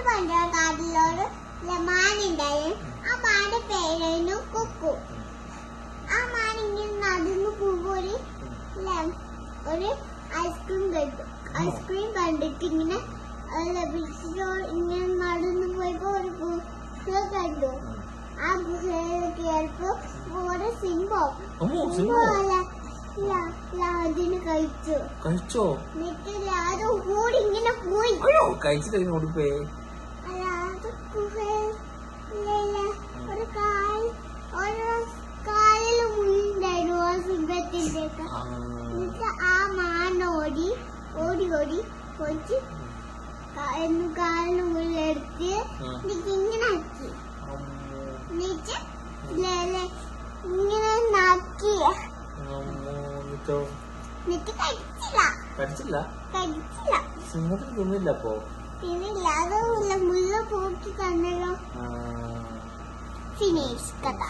പണ്ട് കാട്ടിലോട് മാനുണ്ടായി. ആ മാന്റെ പേരായിരുന്നു കുക്കു. ആ മാൻ ഇങ്ങനെ നടന്നു പോകുമ്പോ ഒരു ഐസ്ക്രീം കണ്ടു. ഐസ്ക്രീം കണ്ടിട്ട് ഇങ്ങനെ ഇങ്ങനെ നടന്നു പോയപ്പോ ഒരു ഗുഹ കണ്ടു. ആ ഗുഹയിൽ കയറിയപ്പോ ഒരു സിംഹം അതിന് കഴിച്ചോ. എന്നിട്ട് അത് ഓടി ഇങ്ങനെ പോയി. ഒരു കാലിൽ മുണ്ടായിരുന്നു ആ സിംഹത്തിന്റെ ഒക്കെ. എന്നിട്ട് ആ മാൻ ഓടി പോയിട്ട് കാലിന് മുകളിലെടുത്ത് ഇങ്ങനെ ആക്കി. എന്നിട്ട് ഇങ്ങനെ നാക്കി. എന്നിട്ട് കടിച്ചില്ല. സിംഹത്തിന് തിന്നില്ല. അതുമില്ല മുള്ള പോക്കി തന്നല്ലോ. ഫിനിഷ് കഥ.